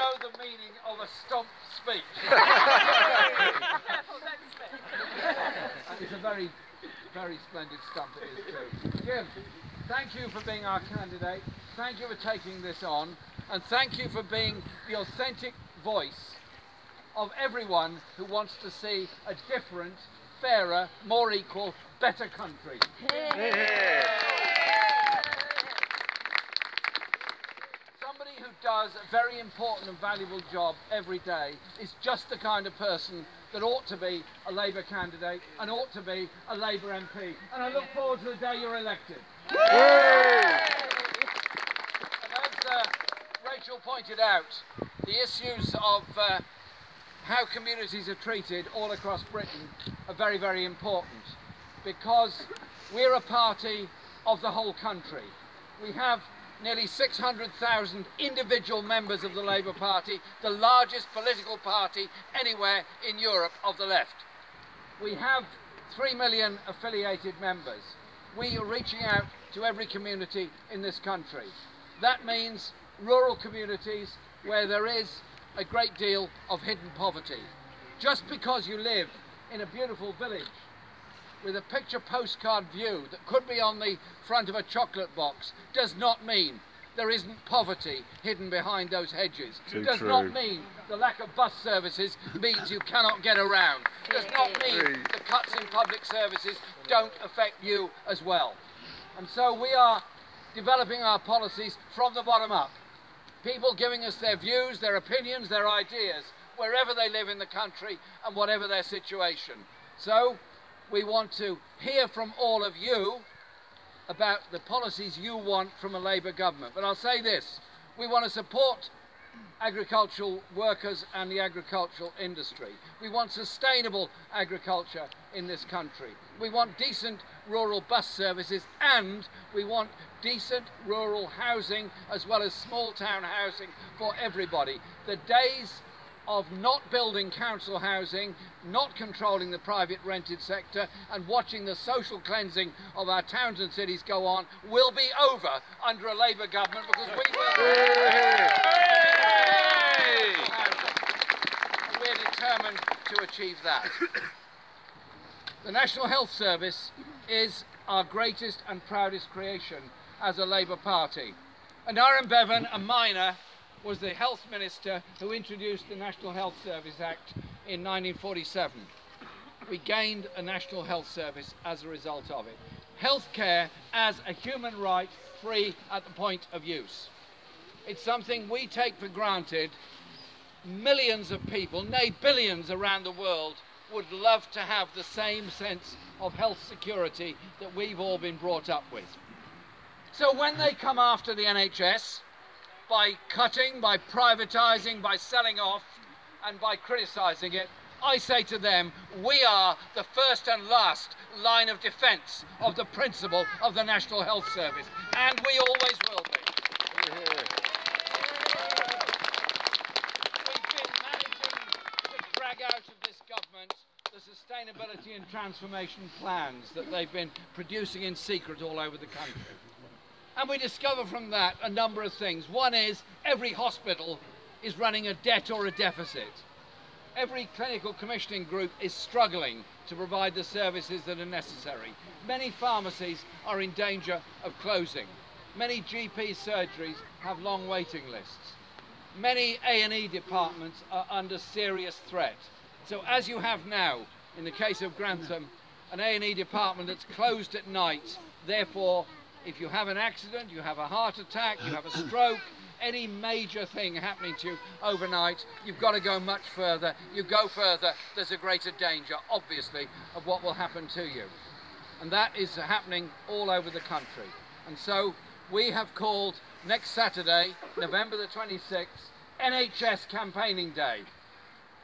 know the meaning of a stump speech. And it's a very, very splendid stump it is too. Jim, thank you for being our candidate. Thank you for taking this on. And thank you for being the authentic voice of everyone who wants to see a different, fairer, more equal, better country. Yeah. Somebody who does a very important and valuable job every day is just the kind of person that ought to be a Labour candidate and ought to be a Labour MP. And I look forward to the day you're elected. Yeah. And as Rachel pointed out, the issues of how communities are treated all across Britain are very, very important, because we're a party of the whole country. We have nearly 600,000 individual members of the Labour Party, the largest political party anywhere in Europe of the left. We have 3 million affiliated members. We are reaching out to every community in this country. That means rural communities where there is a great deal of hidden poverty. Just because you live in a beautiful village with a picture postcard view that could be on the front of a chocolate box does not mean there isn't poverty hidden behind those hedges. Does not mean the lack of bus services means you cannot get around. Does not mean the cuts in public services don't affect you as well. And so we are developing our policies from the bottom up. People giving us their views, their opinions, their ideas, wherever they live in the country and whatever their situation. So we want to hear from all of you about the policies you want from a Labour government. But I'll say this, we want to support agricultural workers and the agricultural industry. We want sustainable agriculture in this country. We want decent rural bus services, and we want decent rural housing as well as small town housing for everybody. The days of not building council housing, not controlling the private rented sector and watching the social cleansing of our towns and cities go on will be over under a Labour government, because we will. And we're determined to achieve that. The National Health Service is our greatest and proudest creation as a Labour Party. And Aaron Bevan, a miner, was the health minister who introduced the National Health Service Act in 1947. We gained a National Health Service as a result of it. Healthcare as a human right, free at the point of use. It's something we take for granted. Millions of people, nay billions around the world, would love to have the same sense of health security that we've all been brought up with. So when they come after the NHS, by cutting, by privatising, by selling off and by criticising it, I say to them, we are the first and last line of defence of the principle of the National Health Service, and we always will be. We've been managing to drag out of this government the sustainability and transformation plans that they've been producing in secret all over the country. And we discover from that a number of things. One is every hospital is running a debt or a deficit. Every clinical commissioning group is struggling to provide the services that are necessary. Many pharmacies are in danger of closing. Many GP surgeries have long waiting lists. Many A&E departments are under serious threat. So as you have now, in the case of Grantham, an A&E department that's closed at night, therefore if you have an accident, you have a heart attack, you have a stroke, any major thing happening to you overnight, you've got to go much further. You go further, there's a greater danger, obviously, of what will happen to you. And that is happening all over the country. And so we have called next Saturday, November the 26th, NHS Campaigning Day.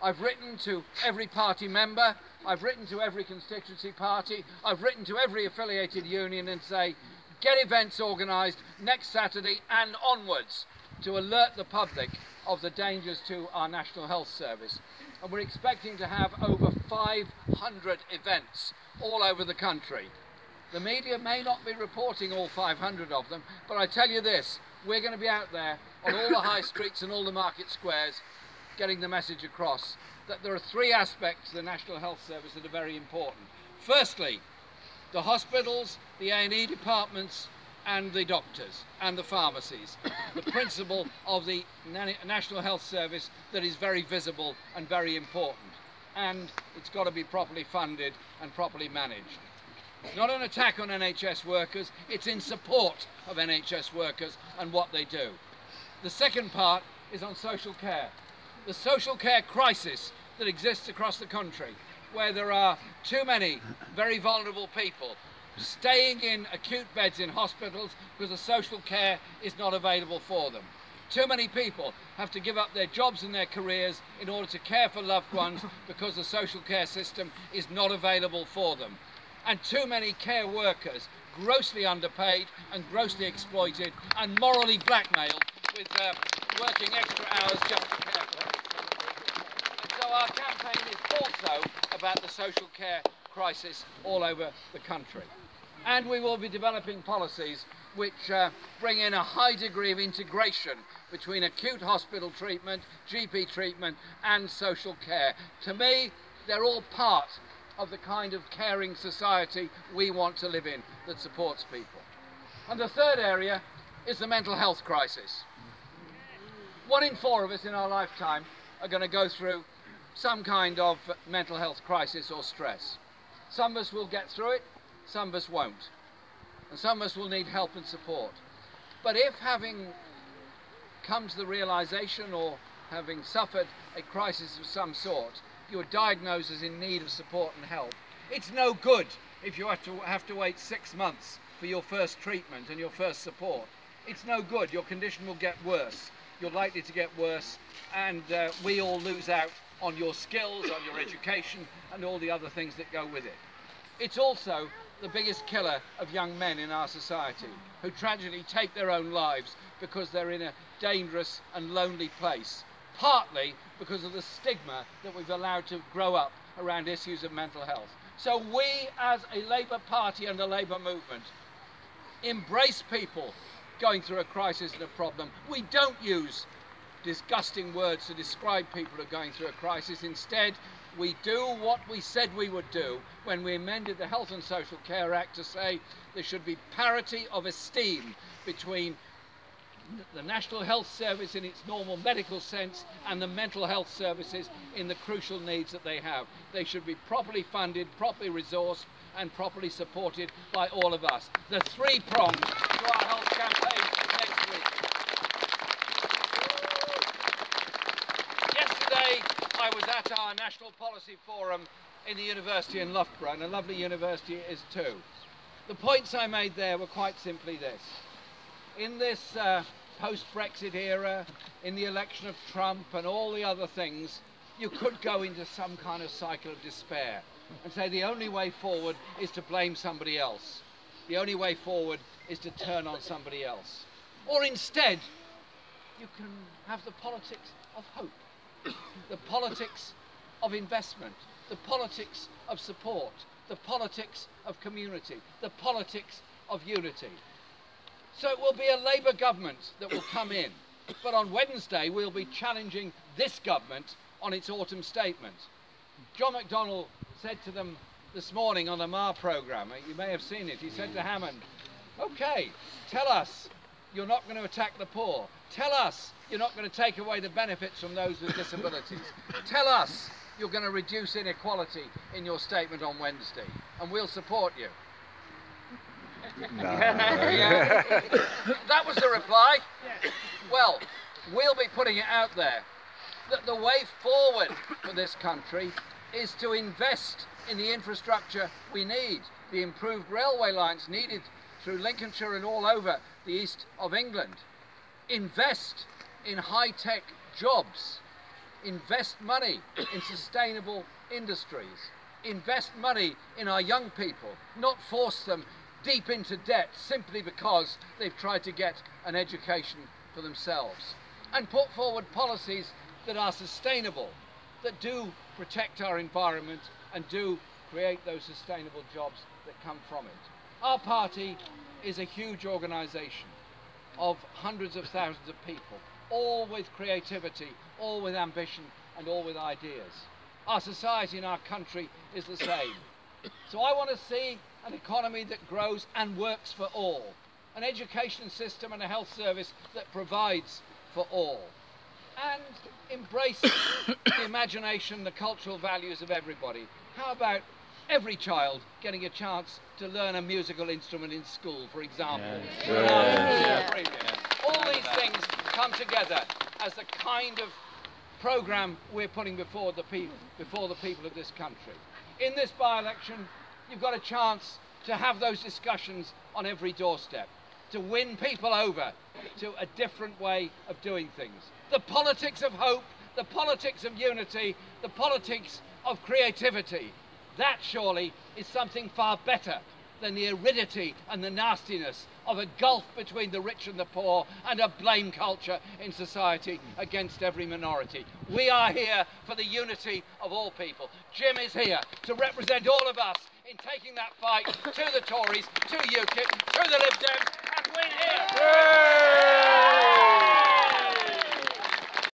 I've written to every party member, I've written to every constituency party, I've written to every affiliated union and say, get events organised next Saturday and onwards to alert the public of the dangers to our National Health Service. And we're expecting to have over 500 events all over the country. The media may not be reporting all 500 of them, but I tell you this, we're going to be out there on all the high streets and all the market squares, getting the message across that there are three aspects of the National Health Service that are very important. Firstly, the hospitals, the A&E departments and the doctors and the pharmacies, the principle of the National Health Service that is very visible and very important, and it's got to be properly funded and properly managed. It's not an attack on NHS workers, it's in support of NHS workers and what they do. The second part is on social care. The social care crisis that exists across the country, where there are too many very vulnerable people staying in acute beds in hospitals because the social care is not available for them. Too many people have to give up their jobs and their careers in order to care for loved ones because the social care system is not available for them. And too many care workers grossly underpaid and grossly exploited and morally blackmailed with working extra hours just to care for them. And so our campaign is also about the social care crisis all over the country. And we will be developing policies which bring in a high degree of integration between acute hospital treatment, GP treatment and social care. To me, they're all part of the kind of caring society we want to live in that supports people. And the third area is the mental health crisis. 1 in 4 of us in our lifetime are going to go through some kind of mental health crisis or stress. Some of us will get through it, some of us won't. And some of us will need help and support. But if, having come to the realisation or having suffered a crisis of some sort, you're diagnosed as in need of support and help, it's no good if you have to wait 6 months for your first treatment and your first support. It's no good. Your condition will get worse. You're likely to get worse, and we all lose out on your skills, on your education and all the other things that go with it. It's also the biggest killer of young men in our society, who tragically take their own lives because they're in a dangerous and lonely place, partly because of the stigma that we've allowed to grow up around issues of mental health. So we, as a Labour Party and a Labour movement, embrace people going through a crisis and a problem. We don't use disgusting words to describe people who are going through a crisis. Instead, we do what we said we would do when we amended the Health and Social Care Act to say there should be parity of esteem between the National Health Service in its normal medical sense and the mental health services in the crucial needs that they have. They should be properly funded, properly resourced and properly supported by all of us. The three prongs to our health campaign next week. Yesterday I was at our National Policy Forum in the university in Loughborough, and a lovely university it is too. The points I made there were quite simply this. In this post-Brexit era, in the election of Trump and all the other things, you could go into some kind of cycle of despair and say the only way forward is to blame somebody else. The only way forward is to turn on somebody else. Or instead, you can have the politics of hope, the politics of investment, the politics of support, the politics of community, the politics of unity. So it will be a Labour government that will come in, but on Wednesday we'll be challenging this government on its autumn statement. John McDonnell said to them this morning on the Mar programme, you may have seen it, he said to Hammond, OK, tell us you're not going to attack the poor. Tell us you're not going to take away the benefits from those with disabilities. Tell us you're going to reduce inequality in your statement on Wednesday, and we'll support you. No. Yeah. That was the reply. Well, we'll be putting it out there that the way forward for this country is to invest in the infrastructure we need, the improved railway lines needed through Lincolnshire and all over the east of England. Invest in high-tech jobs. Invest money in sustainable industries. Invest money in our young people, not force them deep into debt simply because they've tried to get an education for themselves. And put forward policies that are sustainable, that do protect our environment and do create those sustainable jobs that come from it. Our party is a huge organisation of hundreds of thousands of people. all with creativity, all with ambition, and all with ideas. Our society and our country is the same. So I want to see an economy that grows and works for all, an education system and a health service that provides for all, and embrace the imagination, the cultural values of everybody. How about every child getting a chance to learn a musical instrument in school, for example? All these things come together as the kind of programme we're putting before the people of this country. In this by-election, you've got a chance to have those discussions on every doorstep, to win people over to a different way of doing things. The politics of hope, the politics of unity, the politics of creativity. That surely is something far better than the aridity and the nastiness of a gulf between the rich and the poor and a blame culture in society against every minority. We are here for the unity of all people. Jim is here to represent all of us in taking that fight to the Tories, to UKIP, to the Lib Dems,